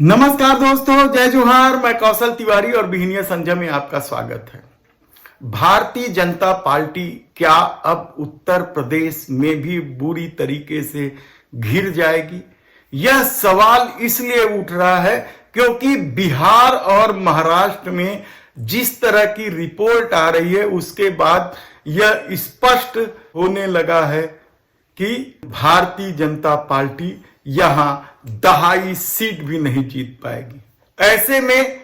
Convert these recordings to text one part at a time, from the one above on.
नमस्कार दोस्तों, जय जोहार। मैं कौशल तिवारी और बिहनिया संजय में आपका स्वागत है। भारतीय जनता पार्टी क्या अब उत्तर प्रदेश में भी बुरी तरीके से घिर जाएगी? यह सवाल इसलिए उठ रहा है क्योंकि बिहार और महाराष्ट्र में जिस तरह की रिपोर्ट आ रही है उसके बाद यह स्पष्ट होने लगा है कि भारतीय जनता पार्टी यहां दहाई सीट भी नहीं जीत पाएगी। ऐसे में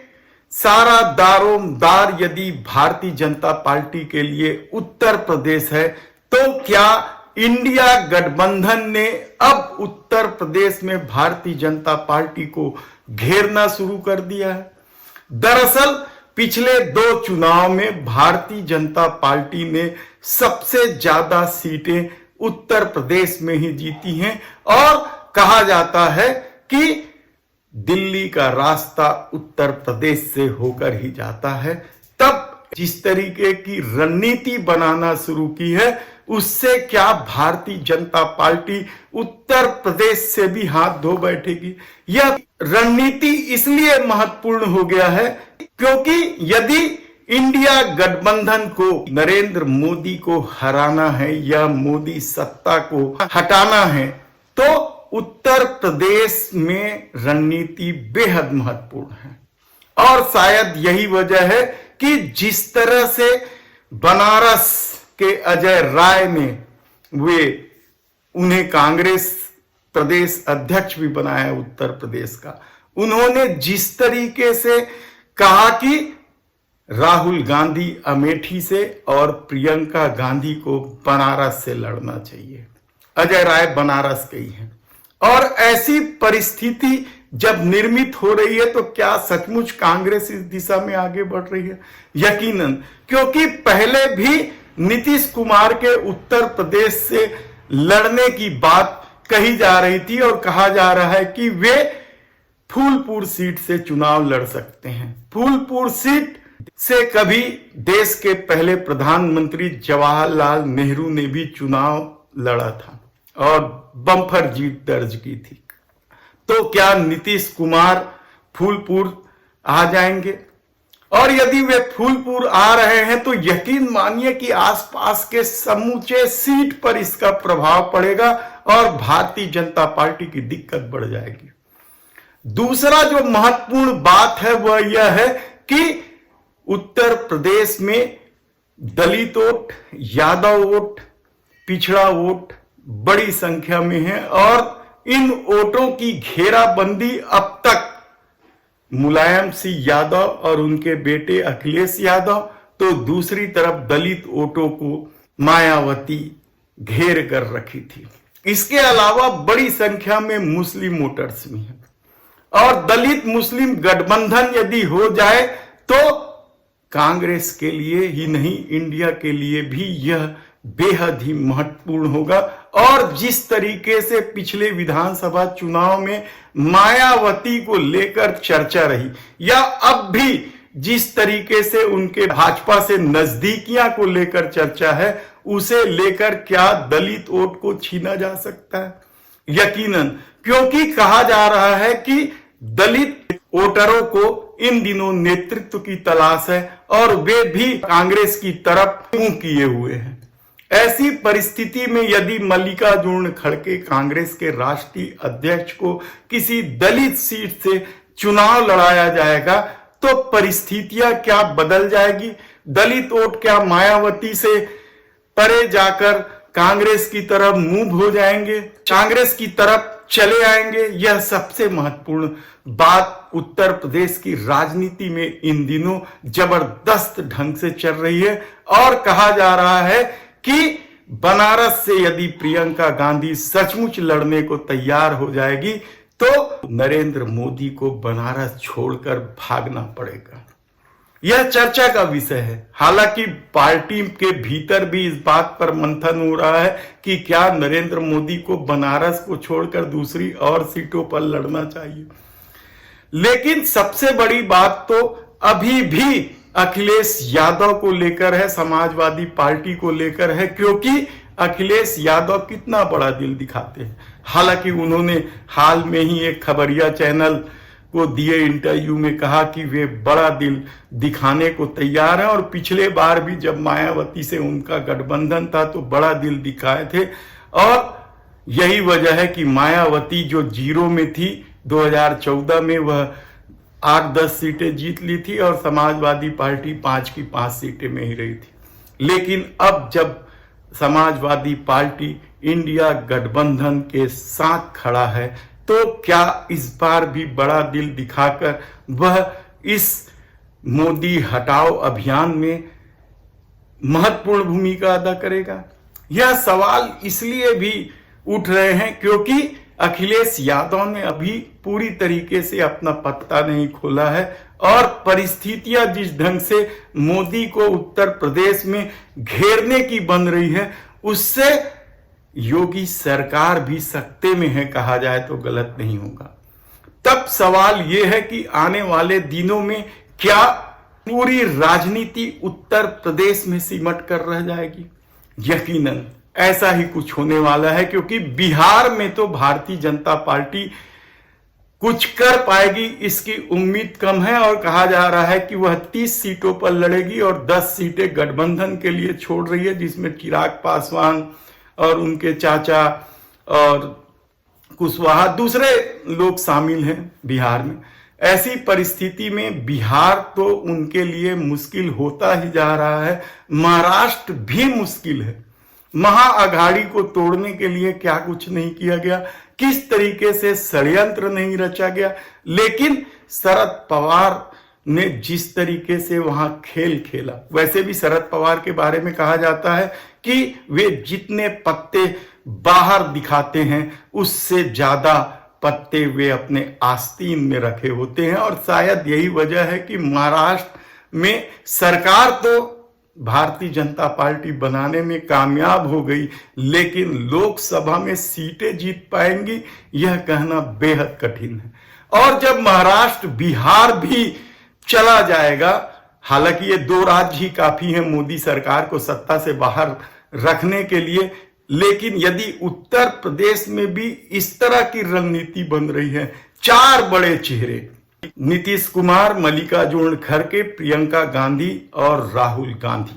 सारा दारोमदार यदि भारतीय जनता पार्टी के लिए उत्तर प्रदेश है तो क्या इंडिया गठबंधन ने अब उत्तर प्रदेश में भारतीय जनता पार्टी को घेरना शुरू कर दिया है? दरअसल पिछले 2 चुनाव में भारतीय जनता पार्टी ने सबसे ज्यादा सीटें उत्तर प्रदेश में ही जीती हैं और कहा जाता है कि दिल्ली का रास्ता उत्तर प्रदेश से होकर ही जाता है। तब जिस तरीके की रणनीति बनाना शुरू की है उससे क्या भारतीय जनता पार्टी उत्तर प्रदेश से भी हाथ धो बैठेगी? यह रणनीति इसलिए महत्वपूर्ण हो गया है क्योंकि यदि इंडिया गठबंधन को नरेंद्र मोदी को हराना है या मोदी सत्ता को हटाना है तो उत्तर प्रदेश में रणनीति बेहद महत्वपूर्ण है। और शायद यही वजह है कि जिस तरह से बनारस के अजय राय ने उन्हें कांग्रेस प्रदेश अध्यक्ष भी बनाया उत्तर प्रदेश का, उन्होंने जिस तरीके से कहा कि राहुल गांधी अमेठी से और प्रियंका गांधी को बनारस से लड़ना चाहिए। अजय राय बनारस के ही हैं और ऐसी परिस्थिति जब निर्मित हो रही है तो क्या सचमुच कांग्रेस इस दिशा में आगे बढ़ रही है? यकीनन, क्योंकि पहले भी नीतीश कुमार के उत्तर प्रदेश से लड़ने की बात कही जा रही थी और कहा जा रहा है कि वे फूलपुर सीट से चुनाव लड़ सकते हैं। फूलपुर सीट से कभी देश के पहले प्रधानमंत्री जवाहरलाल नेहरू ने भी चुनाव लड़ा था और बम्पर जीत दर्ज की थी। तो क्या नीतीश कुमार फूलपुर आ जाएंगे? और यदि वे फूलपुर आ रहे हैं तो यकीन मानिए कि आसपास के समूचे सीट पर इसका प्रभाव पड़ेगा और भारतीय जनता पार्टी की दिक्कत बढ़ जाएगी। दूसरा जो महत्वपूर्ण बात है वह यह है कि उत्तर प्रदेश में दलित वोट, यादव वोट, पिछड़ा वोट बड़ी संख्या में है और इन वोटों की घेराबंदी अब तक मुलायम सिंह यादव और उनके बेटे अखिलेश यादव तो दूसरी तरफ दलित वोटों को मायावती घेर कर रखी थी। इसके अलावा बड़ी संख्या में मुस्लिम वोटर्स भी हैं और दलित मुस्लिम गठबंधन यदि हो जाए तो कांग्रेस के लिए ही नहीं इंडिया के लिए भी यह बेहद ही महत्वपूर्ण होगा। और जिस तरीके से पिछले विधानसभा चुनाव में मायावती को लेकर चर्चा रही या अब भी जिस तरीके से उनके भाजपा से नजदीकियां को लेकर चर्चा है उसे लेकर क्या दलित वोट को छीना जा सकता है? यकीनन, क्योंकि कहा जा रहा है कि दलित वोटरों को इन दिनों नेतृत्व की तलाश है और वे भी कांग्रेस की तरफ मुंह किए हुए हैं। ऐसी परिस्थिति में यदि मल्लिकार्जुन खड़गे कांग्रेस के राष्ट्रीय अध्यक्ष को किसी दलित सीट से चुनाव लड़ाया जाएगा तो परिस्थितियां क्या बदल जाएगी? दलित वोट क्या मायावती से परे जाकर कांग्रेस की तरफ मूव हो जाएंगे, कांग्रेस की तरफ चले आएंगे? यह सबसे महत्वपूर्ण बात उत्तर प्रदेश की राजनीति में इन दिनों जबरदस्त ढंग से चल रही है और कहा जा रहा है कि बनारस से यदि प्रियंका गांधी सचमुच लड़ने को तैयार हो जाएगी तो नरेंद्र मोदी को बनारस छोड़कर भागना पड़ेगा। यह चर्चा का विषय है। हालांकि पार्टी के भीतर भी इस बात पर मंथन हो रहा है कि क्या नरेंद्र मोदी को बनारस को छोड़कर दूसरी और सीटों पर लड़ना चाहिए। लेकिन सबसे बड़ी बात तो अभी भी अखिलेश यादव को लेकर है, समाजवादी पार्टी को लेकर है, क्योंकि अखिलेश यादव कितना बड़ा दिल दिखाते हैं। हालांकि उन्होंने हाल में ही एक खबरिया चैनल को दिए इंटरव्यू में कहा कि वे बड़ा दिल दिखाने को तैयार हैं, और पिछले बार भी जब मायावती से उनका गठबंधन था तो बड़ा दिल दिखाए थे। और यही वजह है कि मायावती जो जीरो में थी 2014 में, वह 8-10 सीटें जीत ली थी और समाजवादी पार्टी 5 की 5 सीटें में ही रही थी। लेकिन अब जब समाजवादी पार्टी इंडिया गठबंधन के साथ खड़ा है तो क्या इस बार भी बड़ा दिल दिखाकर वह इस मोदी हटाओ अभियान में महत्वपूर्ण भूमिका अदा करेगा? यह सवाल इसलिए भी उठ रहे हैं क्योंकि अखिलेश यादव ने अभी पूरी तरीके से अपना पत्ता नहीं खोला है, और परिस्थितियां जिस ढंग से मोदी को उत्तर प्रदेश में घेरने की बन रही है, उससे योगी सरकार भी सकते में है, कहा जाए तो गलत नहीं होगा। तब सवाल यह है कि आने वाले दिनों में क्या पूरी राजनीति उत्तर प्रदेश में सिमट कर रह जाएगी? यकीनन ऐसा ही कुछ होने वाला है, क्योंकि बिहार में तो भारतीय जनता पार्टी कुछ कर पाएगी इसकी उम्मीद कम है, और कहा जा रहा है कि वह 30 सीटों पर लड़ेगी और 10 सीटें गठबंधन के लिए छोड़ रही है, जिसमें चिराग पासवान और उनके चाचा और कुशवाहा दूसरे लोग शामिल हैं बिहार में। ऐसी परिस्थिति में बिहार तो उनके लिए मुश्किल होता ही जा रहा है, महाराष्ट्र भी मुश्किल है। महाअघाड़ी को तोड़ने के लिए क्या कुछ नहीं किया गया, किस तरीके से षड्यंत्र नहीं रचा गया, लेकिन शरद पवार ने जिस तरीके से वहां खेल खेला, वैसे भी शरद पवार के बारे में कहा जाता है कि वे जितने पत्ते बाहर दिखाते हैं उससे ज्यादा पत्ते वे अपने आस्तीन में रखे होते हैं। और शायद यही वजह है कि महाराष्ट्र में सरकार तो भारतीय जनता पार्टी बनाने में कामयाब हो गई, लेकिन लोकसभा में सीटें जीत पाएंगी यह कहना बेहद कठिन है। और जब महाराष्ट्र बिहार भी चला जाएगा, हालांकि ये 2 राज्य ही काफी हैं मोदी सरकार को सत्ता से बाहर रखने के लिए, लेकिन यदि उत्तर प्रदेश में भी इस तरह की रणनीति बन रही है, 4 बड़े चेहरे नीतीश कुमार, मल्लिकार्जुन खड़गे, प्रियंका गांधी और राहुल गांधी,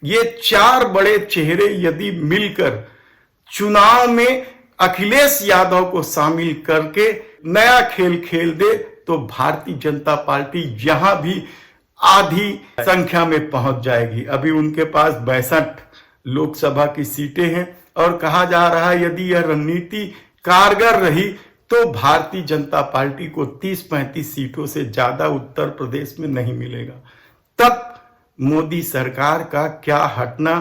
ये 4 बड़े चेहरे यदि मिलकर चुनाव में अखिलेश यादव को शामिल करके नया खेल खेल दे तो भारतीय जनता पार्टी यहां भी आधी संख्या में पहुंच जाएगी। अभी उनके पास 62 लोकसभा की सीटें हैं, और कहा जा रहा है यदि यह रणनीति कारगर रही तो भारतीय जनता पार्टी को 30-35 सीटों से ज्यादा उत्तर प्रदेश में नहीं मिलेगा। तब मोदी सरकार का क्या हटना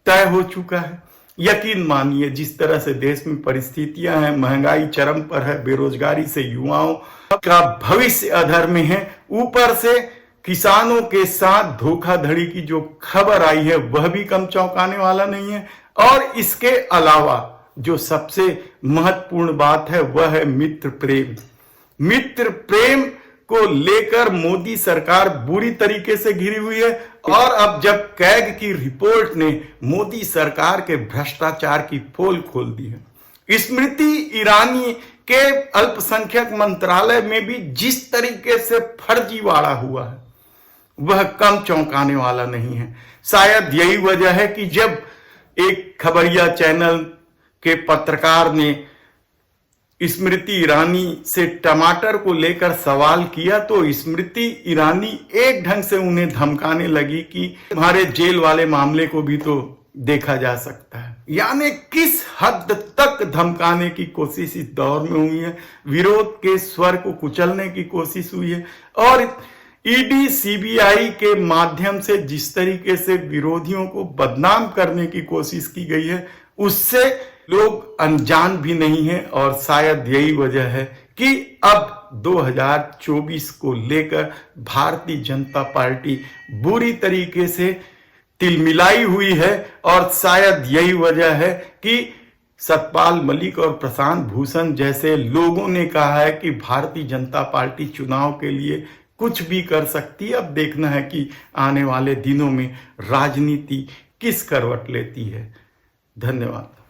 तय हो चुका है। यकीन मानिए जिस तरह से देश में परिस्थितियां हैं, महंगाई चरम पर है, बेरोजगारी से युवाओं का भविष्य अधर में है, ऊपर से किसानों के साथ धोखाधड़ी की जो खबर आई है वह भी कम चौंकाने वाला नहीं है। और इसके अलावा जो सबसे महत्वपूर्ण बात है वह है मित्र प्रेम। मित्र प्रेम को लेकर मोदी सरकार बुरी तरीके से घिरी हुई है, और अब जब कैग की रिपोर्ट ने मोदी सरकार के भ्रष्टाचार की पोल खोल दी है, स्मृति ईरानी के अल्पसंख्यक मंत्रालय में भी जिस तरीके से फर्जीवाड़ा हुआ है वह कम चौंकाने वाला नहीं है। शायद यही वजह है कि जब एक खबरिया चैनल के पत्रकार ने स्मृति ईरानी से टमाटर को लेकर सवाल किया तो स्मृति ईरानी एक ढंग से उन्हें धमकाने लगी कि तुम्हारे जेल वाले मामले को भी तो देखा जा सकता है। यानी किस हद तक धमकाने की कोशिश इस दौर में हुई है, विरोध के स्वर को कुचलने की कोशिश हुई है, और ईडी सीबीआई के माध्यम से जिस तरीके से विरोधियों को बदनाम करने की कोशिश की गई है उससे लोग अनजान भी नहीं है। और शायद यही वजह है कि अब 2024 को लेकर भारतीय जनता पार्टी बुरी तरीके से तिलमिलाई हुई है, और शायद यही वजह है कि सतपाल मलिक और प्रशांत भूषण जैसे लोगों ने कहा है कि भारतीय जनता पार्टी चुनाव के लिए कुछ भी कर सकती है। अब देखना है कि आने वाले दिनों में राजनीति किस करवट लेती है। धन्यवाद।